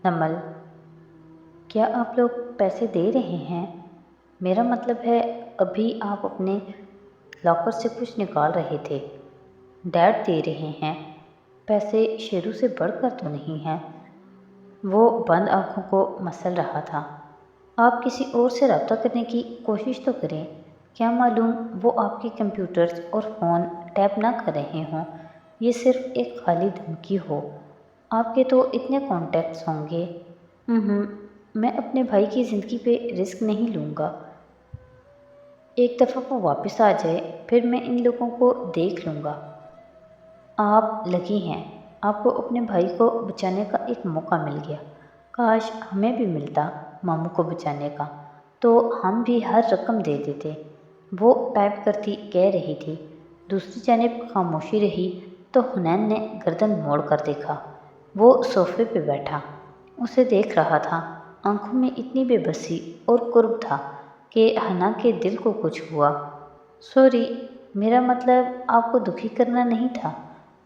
نمل: کیا آپ لوگ پیسے دے رہے ہیں؟ میرا مطلب ہے ابھی آپ اپنے لاکر سے کچھ نکال رہے تھے۔ ڈیڈ دے رہے ہیں۔ پیسے شیرو سے بڑھ کر تو نہیں ہیں؟ وہ بند آنکھوں کو مسل رہا تھا۔ آپ کسی اور سے رابطہ کرنے کی کوشش تو کریں، کیا معلوم وہ آپ کے کمپیوٹرز اور فون ٹیپ نہ کر رہے ہوں، یہ صرف ایک خالی دھمکی ہو۔ آپ کے تو اتنے کانٹیکٹس ہوں گے۔ میں اپنے بھائی کی زندگی پہ رسک نہیں لوں گا۔ ایک دفعہ وہ واپس آ جائے پھر میں ان لوگوں کو دیکھ لوں گا۔ آپ لکی ہیں، آپ کو اپنے بھائی کو بچانے کا ایک موقع مل گیا۔ کاش ہمیں بھی ملتا ماموں کو بچانے کا، تو ہم بھی ہر رقم دے دیتے۔ وہ ٹائپ کرتی کہہ رہی تھی۔ دوسری جانب خاموشی رہی تو حنین نے گردن موڑ کر دیکھا۔ وہ صوفے پہ بیٹھا اسے دیکھ رہا تھا۔ آنکھوں میں اتنی بے بسی اور قرب تھا کہ حنا کے دل کو کچھ ہوا۔ سوری، میرا مطلب آپ کو دکھی کرنا نہیں تھا،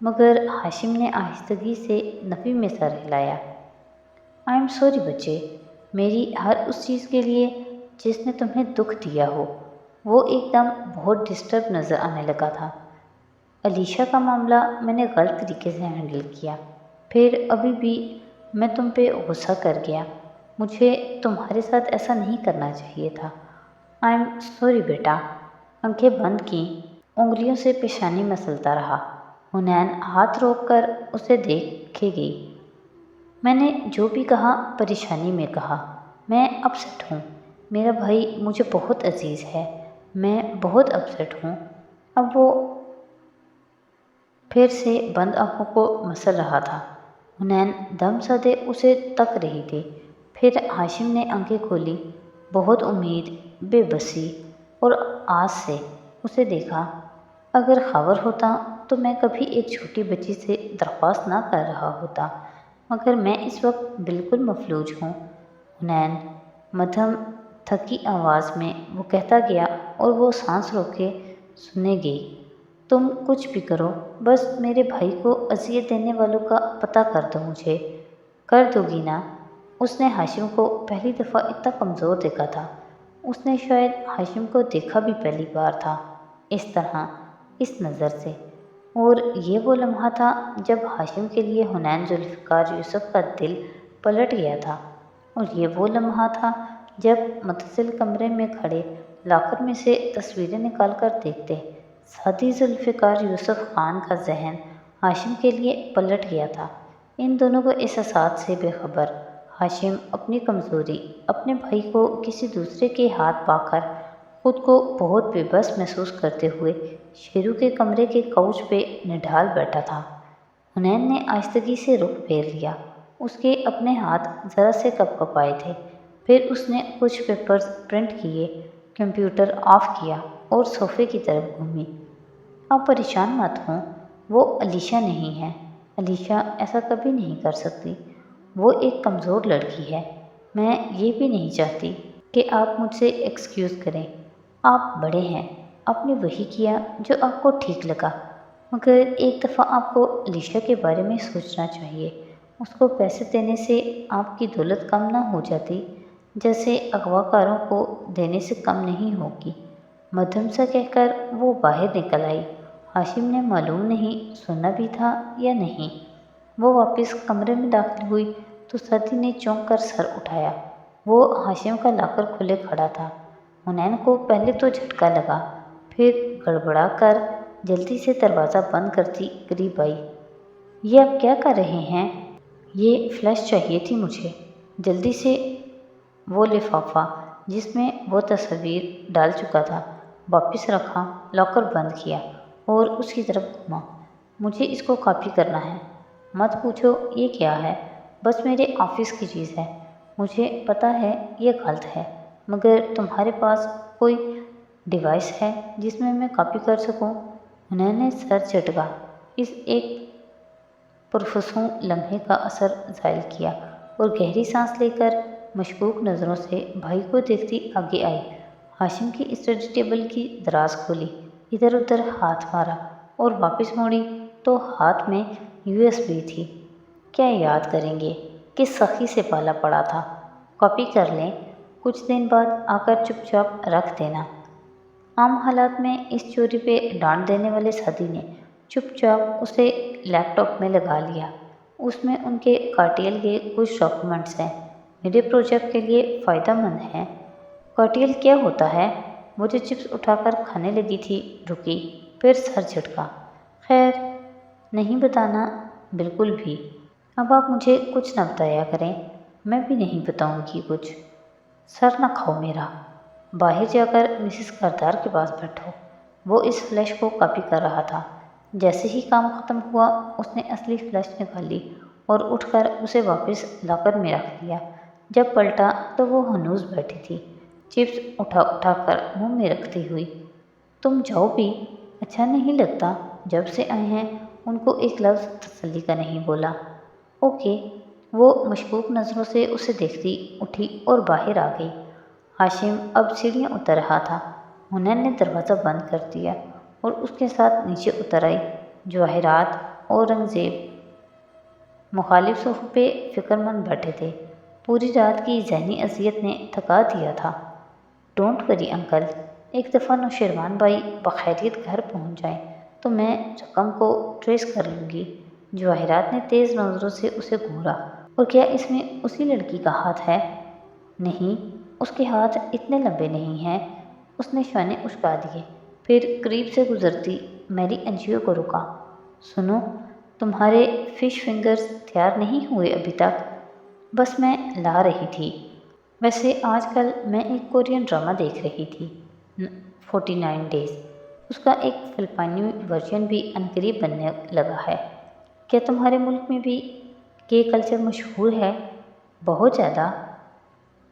مگر ہاشم نے آہستگی سے نفی میں سر ہلایا۔ آئی ایم سوری بچے، میری ہر اس چیز کے لیے جس نے تمہیں دکھ دیا ہو۔ وہ ایک دم بہت ڈسٹرب نظر آنے لگا تھا۔ علیشہ کا معاملہ میں نے غلط طریقے سے ہینڈل کیا، پھر ابھی بھی میں تم پہ غصہ کر گیا۔ مجھے تمہارے ساتھ ایسا نہیں کرنا چاہیے تھا۔ آئی ایم سوری بیٹا۔ آنکھیں بند کیں، انگلیوں سے پیشانی مسلتا رہا۔ حنین ہاتھ روک کر اسے دیکھے گئی۔ میں نے جو بھی کہا پریشانی میں کہا۔ میں اپسیٹ ہوں، میرا بھائی مجھے بہت عزیز ہے، میں بہت اپسیٹ ہوں۔ اب وہ پھر سے بند آنکھوں کو مسل رہا تھا۔ حنین دم سدے اسے تک رہی تھی۔ پھر ہاشم نے آنکھیں کھولی، بہت امید، بے بسی اور آس سے اسے دیکھا۔ اگر خاور ہوتا تو میں کبھی ایک چھوٹی بچی سے درخواست نہ کر رہا ہوتا، مگر میں اس وقت بالکل مفلوج ہوں۔ حنین، مدھم تھکی آواز میں وہ کہتا گیا اور وہ سانس روکے سنے گئی۔ تم کچھ بھی کرو، بس میرے بھائی کو اذیت دینے والوں کا پتہ کر دو مجھے۔ کر دو گی نا؟ اس نے ہاشم کو پہلی دفعہ اتنا کمزور دیکھا تھا۔ اس نے شاید ہاشم کو دیکھا بھی پہلی بار تھا، اس طرح، اس نظر سے۔ اور یہ وہ لمحہ تھا جب ہاشم کے لیے حنین ذوالفقار یوسف کا دل پلٹ گیا تھا، اور یہ وہ لمحہ تھا جب متصل کمرے میں کھڑے لاکر میں سے تصویریں نکال کر دیکھتے سعدی ذوالفقار یوسف خان کا ذہن ہاشم کے لیے پلٹ گیا تھا۔ ان دونوں کو احساسات سے بے خبر، ہاشم اپنی کمزوری، اپنے بھائی کو کسی دوسرے کے ہاتھ پا کر خود کو بہت بے بس محسوس کرتے ہوئے شیرو کے کمرے کے کوچ پہ نڈھال بیٹھا تھا۔ حنین نے آہستگی سے رخ پھیر لیا۔ اس کے اپنے ہاتھ ذرا سے کپ کپائے تھے۔ پھر اس نے کچھ پیپرز پرنٹ کیے، کمپیوٹر آف کیا اور صوفے کی طرف گھومی۔ آپ پریشان مت ہوں، وہ علیشہ نہیں ہے۔ علیشہ ایسا کبھی نہیں کر سکتی۔ وہ ایک کمزور لڑکی ہے۔ میں یہ بھی نہیں چاہتی کہ آپ مجھ سے ایکسکیوز کریں۔ آپ بڑے ہیں، آپ نے وہی کیا جو آپ کو ٹھیک لگا، مگر ایک دفعہ آپ کو علیشہ کے بارے میں سوچنا چاہیے۔ اس کو پیسے دینے سے آپ کی دولت کم نہ ہو جاتی، جیسے اغوا کاروں کو دینے سے کم نہیں ہوگی۔ مدھم سا کہہ کر وہ باہر نکل آئی۔ ہاشم نے معلوم نہیں سنا بھی تھا یا نہیں۔ وہ واپس کمرے میں داخل ہوئی تو سعدی نے چونک کر سر اٹھایا۔ وہ ہاشم کا لاکر کھلے کھڑا تھا۔ حنین کو پہلے تو جھٹکا لگا، پھر گڑبڑا کر جلدی سے دروازہ بند کرتی قریب آئی۔ یہ آپ کیا کر رہے ہیں؟ یہ فلیش چاہیے تھی مجھے۔ جلدی سے وہ لفافہ جس میں وہ تصویر ڈال چکا تھا واپس رکھا، لاکر بند کیا اور اس کی طرف گھوما۔ مجھے اس کو کاپی کرنا ہے۔ مت پوچھو یہ کیا ہے، بس میرے آفس کی چیز ہے۔ مجھے پتہ ہے یہ غلط ہے، مگر تمہارے پاس کوئی ڈیوائس ہے جس میں کاپی کر سکوں؟ حنین نے سر جھٹکا۔ اس ایک پرفسوں لمحے کا اثر زائل کیا اور گہری سانس لے کر مشکوک نظروں سے بھائی کو دیکھتی آگے آئی۔ ہاشم کی اسٹڈی ٹیبل کی دراز کھولی، ادھر ادھر ہاتھ مارا اور واپس موڑی تو ہاتھ میں USB تھی۔ کیا یاد کریں گے؟ کہ سخی سے پالا پڑا تھا۔ کاپی کر لیں، کچھ دن بعد آ کر چپ چاپ رکھ دینا۔ عام حالات میں اس چوری پہ ڈانٹ دینے والے سعدی نے چپ چاپ اسے لیپ ٹاپ میں لگا لیا۔ اس میں ان کے کارٹیل کے کچھ ڈاکیومنٹس ہیں، میرے پروجیکٹ کے لیے فائدہ مند ہیں۔ کارٹیل کیا ہوتا ہے؟ وہ جو چپس اٹھا کر کھانے لگی تھی رکی، پھر سر جھٹکا۔ خیر، نہیں بتانا بالکل بھی۔ اب آپ مجھے کچھ نہ بتایا کریں، میں بھی نہیں بتاؤں گی کچھ۔ سر نہ کھاؤ میرا، باہر جا کر مسز کردار کے پاس بیٹھو۔ وہ اس فلیش کو کاپی کر رہا تھا۔ جیسے ہی کام ختم ہوا اس نے اصلی فلیش نکال لی اور اٹھ کر اسے واپس لاکر میں رکھ لیا۔ جب پلٹا تو وہ ہنوز بیٹھی تھی، چپس اٹھا اٹھا کر منہ میں رکھتی ہوئی۔ تم جاؤ بھی، اچھا نہیں لگتا؟ جب سے آئے ہیں ان کو ایک لفظ تسلی کا نہیں بولا۔ اوکے، وہ مشکوک نظروں سے اسے دیکھتی اٹھی اور باہر آ گئی۔ ہاشم اب سیڑھیاں اتر رہا تھا۔ حنین نے دروازہ بند کر دیا اور اس کے ساتھ نیچے اتر آئی۔ جواہرات اورنگزیب مخالف صفوں پہ فکر مند بیٹھے تھے۔ پوری رات کی ذہنی اذیت نے تھکا دیا تھا۔ ڈونٹ وری انکل، ایک دفعہ نوشیروان بھائی بخیریت گھر پہنچ جائیں تو میں رقم کو ٹریس کر لوں گی۔ جواہرات نے تیز نظروں سے اسے گھورا۔ اور کیا اس میں اسی لڑکی کا ہاتھ ہے؟ نہیں، اس کے ہاتھ اتنے لمبے نہیں ہیں۔ اس نے شانے اچکا دیے، پھر قریب سے گزرتی میری انجیو کو رکا۔ سنو، تمہارے فش فنگرز تیار نہیں ہوئے ابھی تک؟ بس میں لا رہی تھی۔ ویسے آج کل میں ایک کورین ڈرامہ دیکھ رہی تھی، 49 ڈیز۔ اس کا ایک فلپائنی ورژن بھی عنقریب بننے لگا ہے۔ کیا تمہارے ملک میں بھی گے کلچر مشہور ہے؟ بہت زیادہ۔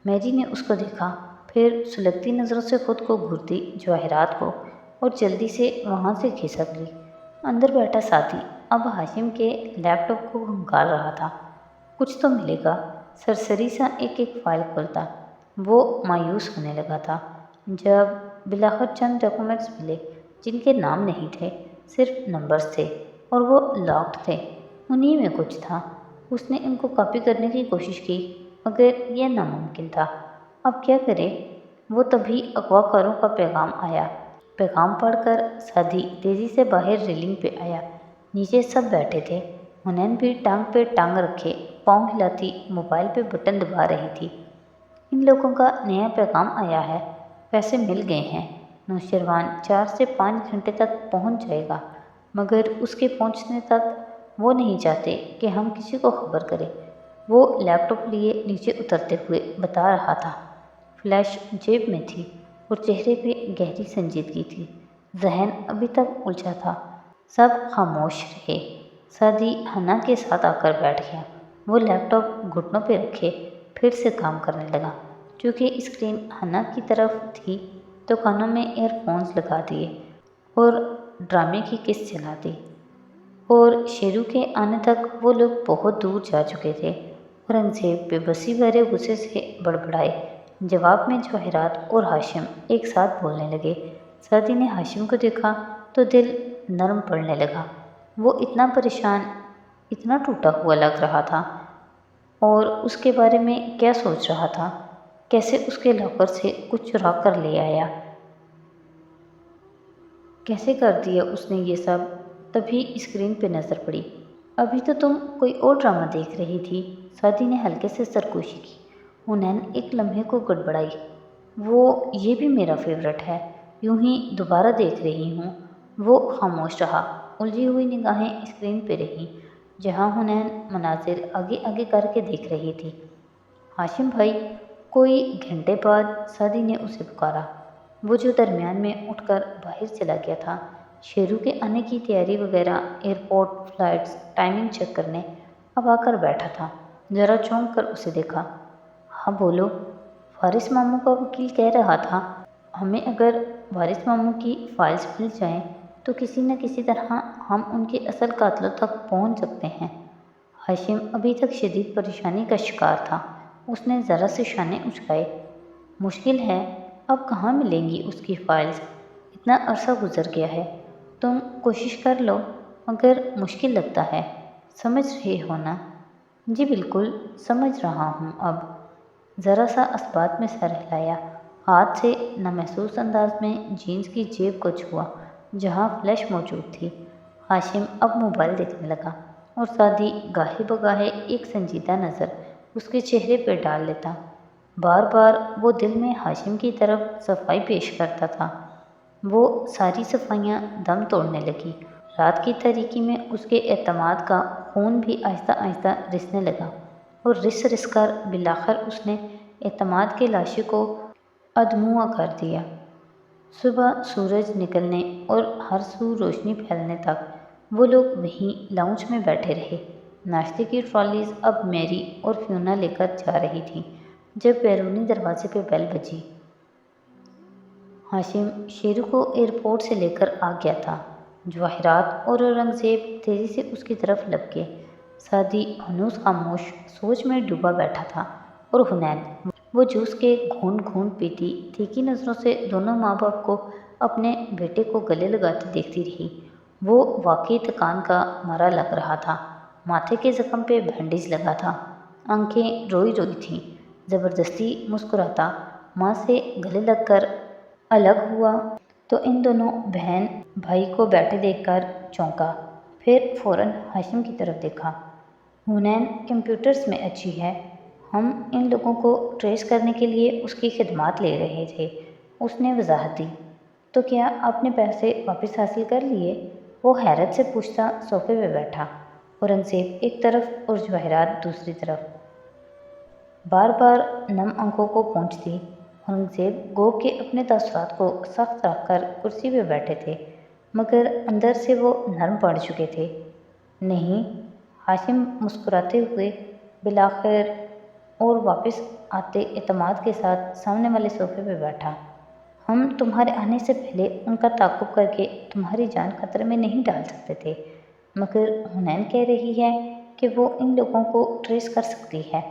میری نے اس کو دیکھا، پھر سلگتی نظروں سے خود کو گھورتی جواہرات کو اور جلدی سے وہاں سے کھسک لی۔ اندر بیٹھا ساتھی اب ہاشم کے لیپ ٹاپ کو کھنگال رہا تھا۔ کچھ تو ملے گا، سرسری سا ایک ایک فائل کھولتا۔ وہ مایوس ہونے لگا تھا جب بالآخر چند ڈاکیومنٹس ملے جن کے نام نہیں تھے، صرف نمبرز تھے اور وہ لاکڈ تھے۔ انہی میں کچھ تھا۔ اس نے ان کو کاپی کرنے کی کوشش کی مگر یہ ناممکن تھا۔ اب کیا کرے؟ وہ تبھی اغوا کاروں کا پیغام آیا۔ پیغام پڑھ کر سعدی تیزی سے باہر ریلنگ پہ آیا۔ نیچے سب بیٹھے تھے۔ حنین بھی ٹانگ پہ ٹانگ رکھے پاؤں ہلاتی موبائل پہ بٹن دبا رہی تھی۔ ان لوگوں کا نیا پیغام آیا ہے، پیسے مل گئے ہیں۔ نوشیروان 4 سے 5 گھنٹے تک پہنچ جائے گا، مگر اس کے پہنچنے تک وہ نہیں چاہتے کہ ہم کسی کو خبر کریں۔ وہ لیپ ٹاپ لیے نیچے اترتے ہوئے بتا رہا تھا۔ فلیش جیب میں تھی اور چہرے پہ گہری سنجیدگی تھی۔ ذہن ابھی تک الجھا تھا۔ سب خاموش رہے۔ سعدی حنا کے ساتھ آ کر بیٹھ گیا۔ وہ لیپ ٹاپ گھٹنوں پہ رکھے پھر سے کام کرنے لگا۔ چونکہ اسکرین حنا کی طرف تھی تو کانوں میں ایئر فونز لگا دیے اور ڈرامے کی قسط چلا دی۔ اور شیرو کے آنے تک وہ لوگ بہت دور جا چکے تھے۔ اورنگزیب بے بسی بھرے غصے سے بڑبڑائے۔ جواب میں جواہرات اور ہاشم ایک ساتھ بولنے لگے۔ سعدی نے ہاشم کو دیکھا تو دل نرم پڑنے لگا۔ وہ اتنا پریشان، اتنا ٹوٹا ہوا لگ رہا تھا، اور اس کے بارے میں کیا سوچ رہا تھا؟ کیسے اس کے لاکر سے کچھ چرا کر لے آیا؟ کیسے کر دیا اس نے یہ سب؟ تبھی اسکرین پہ نظر پڑی۔ ابھی تو تم کوئی اور ڈرامہ دیکھ رہی تھی۔ سعدی نے ہلکے سے سرگوشی کی۔ حنین ایک لمحے کو گڑبڑائی۔ وہ یہ بھی میرا فیورٹ ہے، یوں ہی دوبارہ دیکھ رہی ہوں۔ وہ خاموش رہا۔ الجھی ہوئی نگاہیں اسکرین پہ رہیں جہاں حنین مناظر آگے آگے کر کے دیکھ رہی تھی۔ ہاشم بھائی، کوئی گھنٹے بعد سعدی نے اسے پکارا، وہ جو درمیان میں اٹھ کر باہر چلا گیا تھا شیرو کے آنے کی تیاری وغیرہ، ایئرپورٹ فلائٹس ٹائمنگ چیک کرنے، اب آ کر بیٹھا تھا۔ ذرا چونک کر اسے دیکھا۔ ہاں بولو۔ وارث ماموں کا وکیل کہہ رہا تھا ہمیں اگر وارث ماموں کی فائلز مل جائیں تو کسی نہ کسی طرح ہم ان کے اصل قاتلوں تک پہنچ سکتے ہیں۔ ہاشم ابھی تک شدید پریشانی کا شکار تھا۔ اس نے ذرا سے شانے اچکائے۔ مشکل ہے، اب کہاں ملیں گی اس کی فائلز؟ اتنا عرصہ گزر گیا ہے۔ تم کوشش کر لو، مگر مشکل لگتا ہے، سمجھ رہے ہو نا؟ جی بالکل، سمجھ رہا ہوں اب۔ ذرا سا اثبات میں سر ہلایا، ہاتھ سے نامحسوس انداز میں جینس کی جیب کو چھوا جہاں فلیش موجود تھی۔ ہاشم اب موبائل دیکھنے لگا اور سعدی گاہے بگاہے ایک سنجیدہ نظر اس کے چہرے پہ ڈال لیتا۔ بار بار وہ دل میں ہاشم کی طرف صفائی پیش کرتا تھا۔ وہ ساری صفائیاں دم توڑنے لگی۔ رات کی تاریکی میں اس کے اعتماد کا خون بھی آہستہ آہستہ رسنے لگا اور رس رس کر بالآخر اس نے اعتماد کے لاشے کو ادموا کر دیا۔ صبح سورج نکلنے اور ہر سو روشنی پھیلنے تک وہ لوگ وہیں لاؤنج میں بیٹھے رہے۔ ناشتے کی ٹرالیز اب میری اور فیونا لے کر جا رہی تھیں جب بیرونی دروازے پہ بیل بجی۔ ہاشم شیرو کو ایئرپورٹ سے لے کر آ گیا تھا۔ جواہرات اور اورنگزیب تیزی سے اس کی طرف لپکے۔ سعدی ہنوز خاموش سوچ میں ڈوبا بیٹھا تھا اور حنین وہ جوس کے گھونٹ گھونٹ پیتی تیکھی نظروں سے دونوں ماں باپ کو اپنے بیٹے کو گلے لگاتی دیکھتی رہی۔ وہ واقعی تکان کا مرا لگ رہا تھا۔ ماتھے کے زخم پہ بینڈیج لگا تھا، آنکھیں روئی روئی تھیں۔ زبردستی مسکراتا ماں سے گلے لگ کر الگ ہوا تو ان دونوں بہن بھائی کو بیٹھے دیکھ کر چونکا، پھر فوراً ہاشم کی طرف دیکھا۔ حنین کمپیوٹرز میں اچھی ہے، ہم ان لوگوں کو ٹریس کرنے کے لیے اس کی خدمات لے رہے تھے، اس نے وضاحت دی۔ تو کیا آپ نے پیسے واپس حاصل کر لیے؟ وہ حیرت سے پوچھتا صوفے پہ بیٹھا، اورنگزیب ایک طرف اور جواہرات دوسری طرف، بار بار نم آنکھوں کو پونچھتی۔ اورنگزیب گو کہ اپنے تاثرات کو سخت رکھ کر کرسی پہ بیٹھے تھے، مگر اندر سے وہ نرم پڑ چکے تھے۔ نہیں، ہاشم مسکراتے ہوئے بالآخر اور واپس آتے اعتماد کے ساتھ سامنے والے صوفے پہ بیٹھا۔ ہم تمہارے آنے سے پہلے ان کا تعاقب کر کے تمہاری جان خطرے میں نہیں ڈال سکتے تھے، مگر حنین کہہ رہی ہے کہ وہ ان لوگوں کو ٹریس کر سکتی ہے۔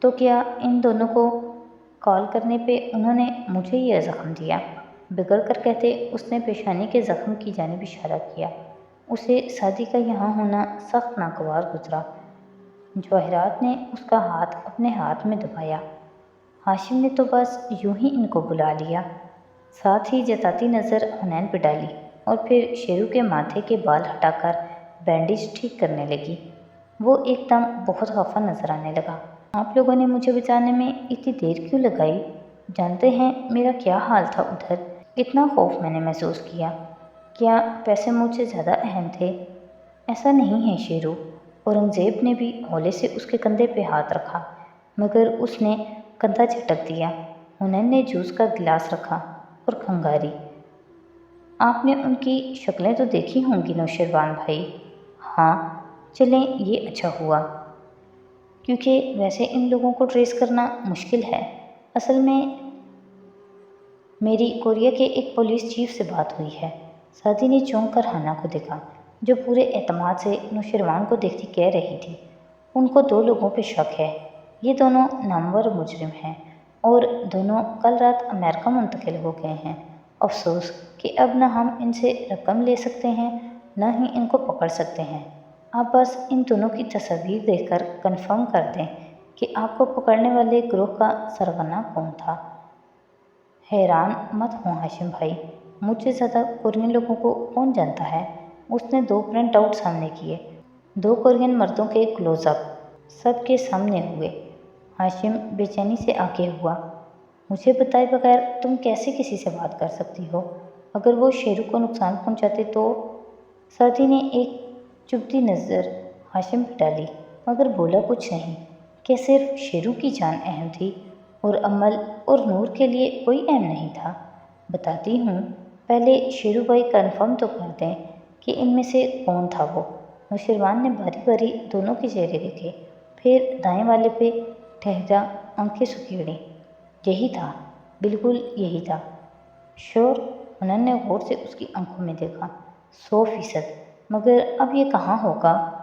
تو کیا ان دونوں کو کال کرنے پہ انہوں نے مجھے یہ زخم دیا؟ بگڑ کر کہتے اس نے پیشانی کے زخم کی جانب اشارہ کیا۔ اسے سعدی کا یہاں ہونا سخت ناگوار گزرا۔ جواہرات نے اس کا ہاتھ اپنے ہاتھ میں دبایا۔ ہاشم نے تو بس یوں ہی ان کو بلا لیا۔ ساتھ ہی جتاتی نظر حنین پہ ڈالی اور پھر شیرو کے ماتھے کے بال ہٹا کر بینڈیج ٹھیک کرنے لگی۔ وہ ایک دم بہت خفا نظر آنے لگا۔ آپ لوگوں نے مجھے بچانے میں اتنی دیر کیوں لگائی؟ جانتے ہیں میرا کیا حال تھا ادھر؟ کتنا خوف میں نے محسوس کیا۔ کیا پیسے مجھ سے زیادہ اہم تھے؟ ایسا نہیں ہے شیرو۔ اورنگزیب نے بھی ہولے سے اس کے کندھے پہ ہاتھ رکھا، مگر اس نے کندھا جھٹک دیا۔ حنین نے جوس کا گلاس رکھا اور کھنگاری۔ آپ نے ان کی شکلیں تو دیکھی ہوں گی نوشیروان بھائی؟ ہاں، چلیں یہ اچھا ہوا، کیونکہ ویسے ان لوگوں کو ٹریس کرنا مشکل ہے۔ اصل میں میری کوریا کے ایک پولیس چیف سے بات ہوئی ہے۔ سعدی نے چونک کر ہانا کو دیکھا، جو پورے اعتماد سے نوشیروان کو دیکھتی کہہ رہی تھی، ان کو دو لوگوں پہ شک ہے۔ یہ دونوں نامور مجرم ہیں اور دونوں کل رات امریکہ منتقل ہو گئے ہیں۔ افسوس کہ اب نہ ہم ان سے رقم لے سکتے ہیں نہ ہی ان کو پکڑ سکتے ہیں۔ آپ بس ان دونوں کی تصاویر دیکھ کر کنفرم کر دیں کہ آپ کو پکڑنے والے گروہ کا سرغنہ کون تھا۔ حیران مت ہوں ہاشم بھائی، مجھ سے زیادہ کورین لوگوں کو کون جانتا ہے؟ اس نے دو پرنٹ آؤٹ سامنے کیے، دو کورین مردوں کے کلوز اپ سب کے سامنے ہوئے۔ ہاشم بے چینی سے آگے ہوا۔ مجھے بتائے بغیر تم کیسے کسی سے بات کر سکتی ہو؟ اگر وہ شیرو کو نقصان پہنچاتے تو؟ سعدی نے ایک چبھتی نظر ہاشم پہ ڈالی، مگر بولا کچھ نہیں۔ کہ صرف شیرو کی جان اہم تھی اور عمل اور نور کے لیے کوئی اہم نہیں تھا؟ بتاتی ہوں، پہلے شیرو بھائی کنفرم تو کر دیں کہ ان میں سے کون تھا وہ۔ نوشیروان نے باری باری دونوں کے چہرے دیکھے، پھر دائیں والے پہ ٹھہرا آنکھیں سکیڑیں۔ یہی تھا، بالکل یہی تھا۔ شور؟ انہوں نے غور سے اس کی آنکھوں میں دیکھا۔ 100%، مگر اب یہ کہاں ہوگا؟